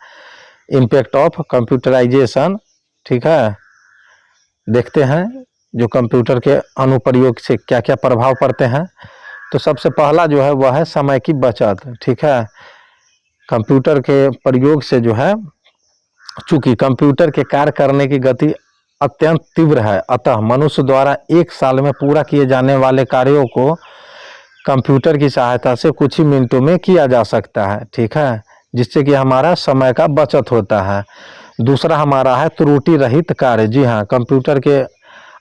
इम्पैक्ट ऑफ कंप्यूटराइजेशन। ठीक है, देखते हैं जो कंप्यूटर के अनुप्रयोग से क्या क्या प्रभाव पड़ते हैं। तो सबसे पहला जो है वह है समय की बचत। ठीक है, कंप्यूटर के प्रयोग से जो है, चूंकि कंप्यूटर के कार्य करने की गति अत्यंत तीव्र है, अतः मनुष्य द्वारा 1 साल में पूरा किए जाने वाले कार्यों को कंप्यूटर की सहायता से कुछ ही मिनटों में किया जा सकता है। ठीक है, जिससे कि हमारा समय का बचत होता है। दूसरा हमारा है त्रुटि रहित कार्य। जी हाँ, कंप्यूटर के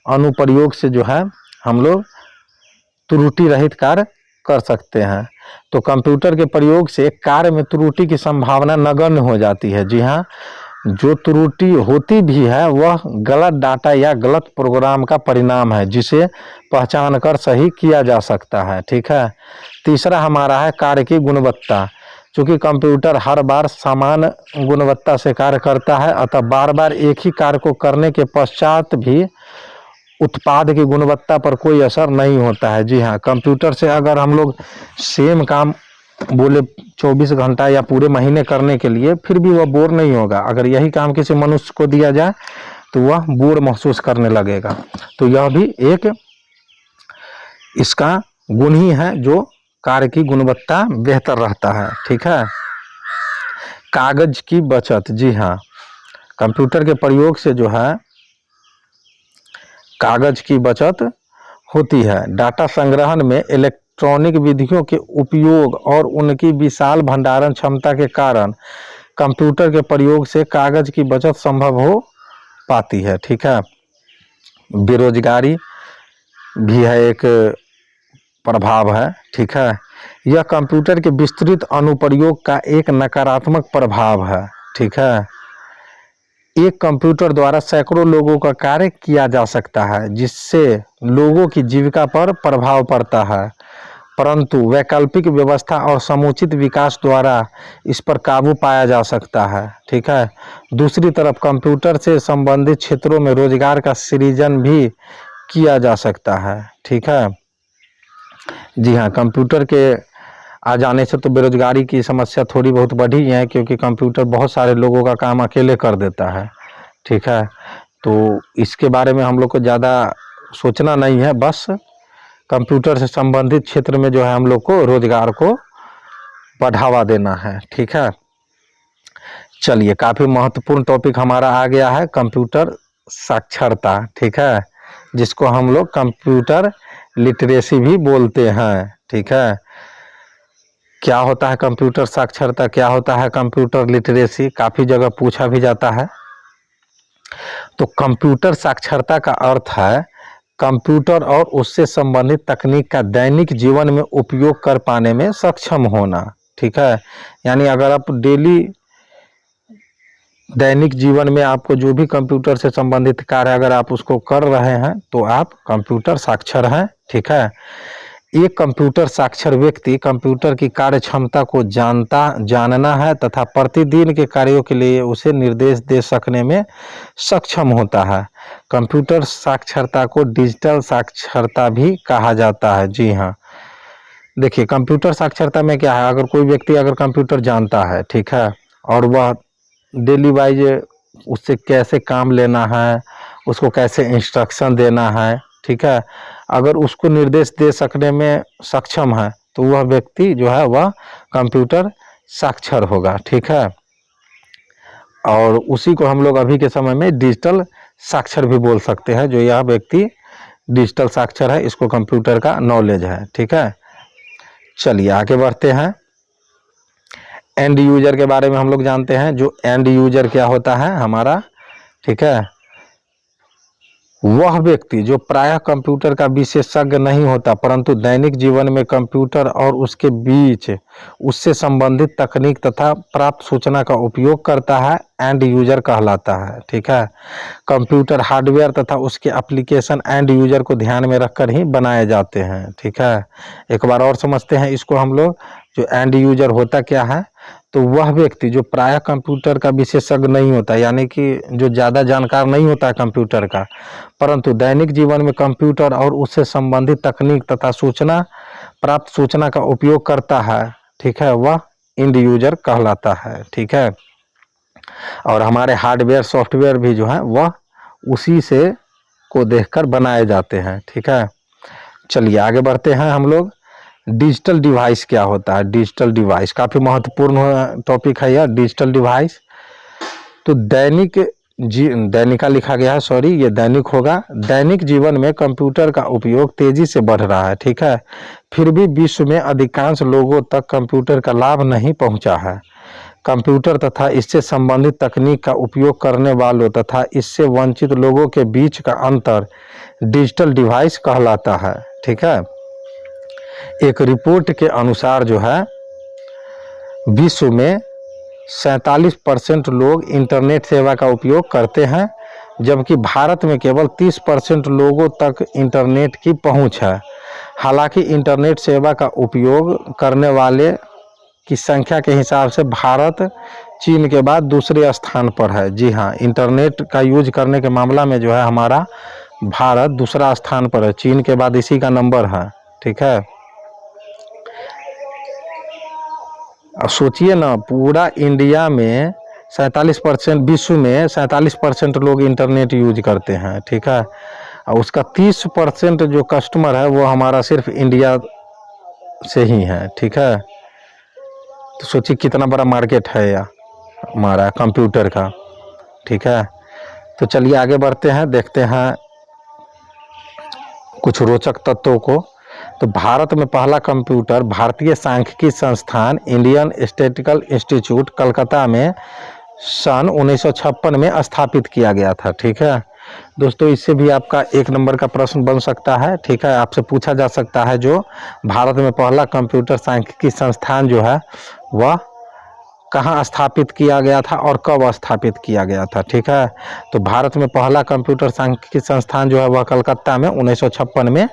अनुप्रयोग से जो है हम लोग त्रुटि रहित कार्य कर सकते हैं। तो कंप्यूटर के प्रयोग से कार्य में त्रुटि की संभावना नगण्य हो जाती है। जी हाँ, जो त्रुटि होती भी है वह गलत डाटा या गलत प्रोग्राम का परिणाम है, जिसे पहचान कर सही किया जा सकता है। ठीक है, तीसरा हमारा है कार्य की गुणवत्ता। चूँकि कंप्यूटर हर बार समान गुणवत्ता से कार्य करता है, अतः बार बार एक ही कार्य को करने के पश्चात भी उत्पाद की गुणवत्ता पर कोई असर नहीं होता है। जी हाँ, कंप्यूटर से अगर हम लोग सेम काम बोले 24 घंटा या पूरे महीने करने के लिए, फिर भी वह बोर नहीं होगा। अगर यही काम किसी मनुष्य को दिया जाए तो वह बोर महसूस करने लगेगा। तो यह भी एक इसका गुण ही है जो कार्य की गुणवत्ता बेहतर रहता है। ठीक है। कागज की बचत, जी हाँ, कंप्यूटर के प्रयोग से जो है कागज की बचत होती है। डाटा संग्रहण में इलेक्ट्रॉनिक विधियों के उपयोग और उनकी विशाल भंडारण क्षमता के कारण कंप्यूटर के प्रयोग से कागज की बचत संभव हो पाती है। ठीक है। बेरोजगारी भी है एक प्रभाव है। ठीक है। यह कंप्यूटर के विस्तृत अनुप्रयोग का एक नकारात्मक प्रभाव है। ठीक है। एक कंप्यूटर द्वारा सैकड़ों लोगों का कार्य किया जा सकता है, जिससे लोगों की जीविका पर प्रभाव पड़ता है, परंतु वैकल्पिक व्यवस्था और समुचित विकास द्वारा इस पर काबू पाया जा सकता है। ठीक है। दूसरी तरफ कंप्यूटर से संबंधित क्षेत्रों में रोजगार का सृजन भी किया जा सकता है। ठीक है। जी हाँ, कंप्यूटर के आ जाने से तो बेरोजगारी की समस्या थोड़ी बहुत बढ़ी है, क्योंकि कंप्यूटर बहुत सारे लोगों का काम अकेले कर देता है। ठीक है। तो इसके बारे में हम लोग को ज़्यादा सोचना नहीं है, बस कंप्यूटर से संबंधित क्षेत्र में जो है हम लोग को रोजगार को बढ़ावा देना है। ठीक है। चलिए, काफ़ी महत्वपूर्ण टॉपिक हमारा आ गया है, कंप्यूटर साक्षरता। ठीक है, जिसको हम लोग कंप्यूटर लिटरेसी भी बोलते हैं। ठीक है। क्या होता है कंप्यूटर साक्षरता, क्या होता है कंप्यूटर लिटरेसी, काफ़ी जगह पूछा भी जाता है। तो कंप्यूटर साक्षरता का अर्थ है कंप्यूटर और उससे संबंधित तकनीक का दैनिक जीवन में उपयोग कर पाने में सक्षम होना। ठीक है। यानी अगर आप डेली दैनिक जीवन में आपको जो भी कंप्यूटर से संबंधित कार्य अगर आप उसको कर रहे हैं तो आप कंप्यूटर साक्षर हैं। ठीक है। एक कंप्यूटर साक्षर व्यक्ति कंप्यूटर की कार्य क्षमता को जानना है तथा प्रतिदिन के कार्यों के लिए उसे निर्देश दे सकने में सक्षम होता है। कंप्यूटर साक्षरता को डिजिटल साक्षरता भी कहा जाता है। जी हाँ, देखिए कंप्यूटर साक्षरता में क्या है, अगर कोई व्यक्ति अगर कंप्यूटर जानता है, ठीक है, और वह डेली वाइज उससे कैसे काम लेना है, उसको कैसे इंस्ट्रक्शन देना है, ठीक है, अगर उसको निर्देश दे सकने में सक्षम है तो वह व्यक्ति जो है वह कंप्यूटर साक्षर होगा। ठीक है। और उसी को हम लोग अभी के समय में डिजिटल साक्षर भी बोल सकते हैं। जो यह व्यक्ति डिजिटल साक्षर है, इसको कंप्यूटर का नॉलेज है। ठीक है। चलिए आगे बढ़ते हैं। एंड यूजर के बारे में हम लोग जानते हैं। जो एंड यूजर क्या होता है हमारा, ठीक है, वह व्यक्ति जो प्रायः कंप्यूटर का विशेषज्ञ नहीं होता परंतु दैनिक जीवन में कंप्यूटर और उसके बीच उससे संबंधित तकनीक तथा प्राप्त सूचना का उपयोग करता है, एंड यूजर कहलाता है। ठीक है। कंप्यूटर हार्डवेयर तथा उसके एप्लीकेशन एंड यूजर को ध्यान में रखकर ही बनाए जाते हैं। ठीक है। एक बार और समझते हैं इसको हम लोग। जो एंड यूजर होता क्या है, तो वह व्यक्ति जो प्रायः कंप्यूटर का विशेषज्ञ नहीं होता, यानी कि जो ज़्यादा जानकार नहीं होता है कंप्यूटर का, परंतु दैनिक जीवन में कंप्यूटर और उससे संबंधित तकनीक तथा प्राप्त सूचना का उपयोग करता है, ठीक है, वह एंड यूजर कहलाता है। ठीक है। और हमारे हार्डवेयर सॉफ्टवेयर भी जो है वह उसी से को देखकर बनाए जाते हैं। ठीक है। चलिए आगे बढ़ते हैं हम लोग। डिजिटल डिवाइस क्या होता है। डिजिटल डिवाइस काफ़ी महत्वपूर्ण टॉपिक है यह, डिजिटल डिवाइस। तो दैनिका लिखा गया है, सॉरी, ये दैनिक होगा। दैनिक जीवन में कंप्यूटर का उपयोग तेजी से बढ़ रहा है। ठीक है। फिर भी विश्व में अधिकांश लोगों तक कंप्यूटर का लाभ नहीं पहुंचा है। कंप्यूटर तथा इससे संबंधित तकनीक का उपयोग करने वालों तथा इससे वंचित लोगों के बीच का अंतर डिजिटल डिवाइस कहलाता है। ठीक है। एक रिपोर्ट के अनुसार जो है विश्व में 47% लोग इंटरनेट सेवा का उपयोग करते हैं, जबकि भारत में केवल 30% लोगों तक इंटरनेट की पहुंच है। हालांकि इंटरनेट सेवा का उपयोग करने वाले की संख्या के हिसाब से भारत चीन के बाद दूसरे स्थान पर है। जी हाँ, इंटरनेट का यूज करने के मामला में जो है हमारा भारत दूसरा स्थान पर है, चीन के बाद इसी का नंबर है। ठीक है। अब सोचिए ना, पूरा इंडिया में 47%, विश्व में 47% लोग इंटरनेट यूज करते हैं, ठीक है। और उसका 30% जो कस्टमर है वो हमारा सिर्फ इंडिया से ही है, ठीक है। तो सोचिए कितना बड़ा मार्केट है यह हमारा कंप्यूटर का, ठीक है। तो चलिए आगे बढ़ते हैं, देखते हैं कुछ रोचक तत्वों को। तो भारत में पहला कंप्यूटर भारतीय सांख्यिकी संस्थान इंडियन स्टैटिस्टिकल इंस्टीट्यूट कलकत्ता में सन 1956 में स्थापित किया गया था, ठीक है। दोस्तों इससे भी आपका 1 नंबर का प्रश्न बन सकता है, ठीक है। आपसे पूछा जा सकता है जो भारत में पहला कंप्यूटर सांख्यिकी संस्थान जो है वह कहाँ स्थापित किया गया था और कब स्थापित किया गया था, ठीक है। तो भारत में पहला कंप्यूटर सांख्यिकी संस्थान जो है वह कलकत्ता में 1956 में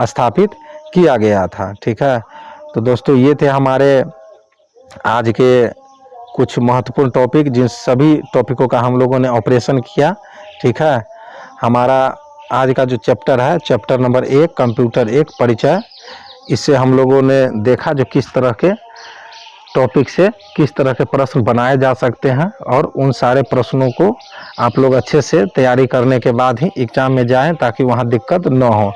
स्थापित किया गया था, ठीक है। तो दोस्तों ये थे हमारे आज के कुछ महत्वपूर्ण टॉपिक, जिन सभी टॉपिकों का हम लोगों ने ऑपरेशन किया, ठीक है। हमारा आज का जो चैप्टर है, चैप्टर नंबर 1 कंप्यूटर 1 परिचय, इससे हम लोगों ने देखा जो किस तरह के टॉपिक से किस तरह के प्रश्न बनाए जा सकते हैं, और उन सारे प्रश्नों को आप लोग अच्छे से तैयारी करने के बाद ही एग्ज़ाम में जाएं ताकि वहां दिक्कत न हो।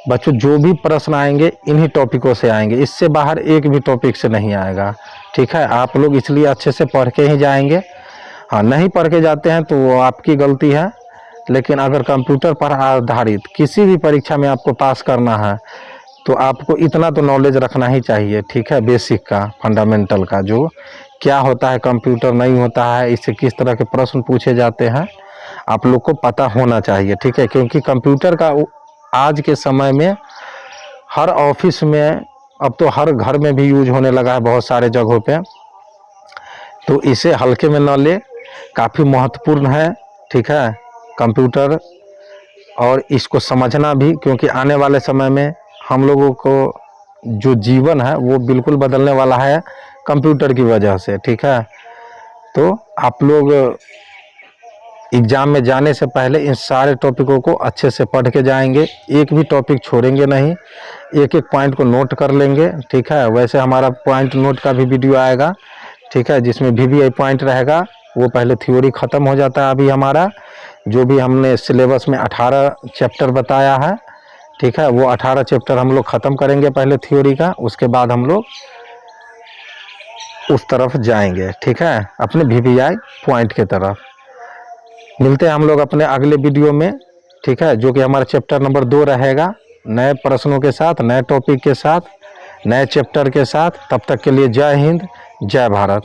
बच्चों जो भी प्रश्न आएंगे इन्हीं टॉपिकों से आएंगे, इससे बाहर एक भी टॉपिक से नहीं आएगा, ठीक है। आप लोग इसलिए अच्छे से पढ़ के ही जाएंगे। हाँ, नहीं पढ़ के जाते हैं तो वो आपकी गलती है, लेकिन अगर कंप्यूटर पर आधारित किसी भी परीक्षा में आपको पास करना है तो आपको इतना तो नॉलेज रखना ही चाहिए, ठीक है। बेसिक का, फंडामेंटल का, जो क्या होता है कंप्यूटर, नहीं होता है, इससे किस तरह के प्रश्न पूछे जाते हैं, आप लोग को पता होना चाहिए, ठीक है। क्योंकि कंप्यूटर का आज के समय में हर ऑफिस में, अब तो हर घर में भी यूज होने लगा है बहुत सारे जगहों पे। तो इसे हल्के में न ले, काफ़ी महत्वपूर्ण है, ठीक है कंप्यूटर, और इसको समझना भी, क्योंकि आने वाले समय में हम लोगों को जो जीवन है वो बिल्कुल बदलने वाला है कंप्यूटर की वजह से, ठीक है। तो आप लोग एग्ज़ाम में जाने से पहले इन सारे टॉपिकों को अच्छे से पढ़ के जाएंगे, एक भी टॉपिक छोड़ेंगे नहीं, एक एक पॉइंट को नोट कर लेंगे, ठीक है। वैसे हमारा पॉइंट नोट का भी वीडियो आएगा, ठीक है, जिसमें VVI पॉइंट रहेगा। वो पहले थ्योरी ख़त्म हो जाता है। अभी हमारा जो भी हमने सिलेबस में 18 चैप्टर बताया है, ठीक है, वो 18 चैप्टर हम लोग ख़त्म करेंगे पहले थ्योरी का, उसके बाद हम लोग उस तरफ जाएंगे, ठीक है, अपने VVI पॉइंट की तरफ। मिलते हैं हम लोग अपने अगले वीडियो में, ठीक है, जो कि हमारा चैप्टर नंबर 2 रहेगा, नए प्रश्नों के साथ, नए टॉपिक के साथ, नए चैप्टर के साथ। तब तक के लिए जय हिंद, जय भारत।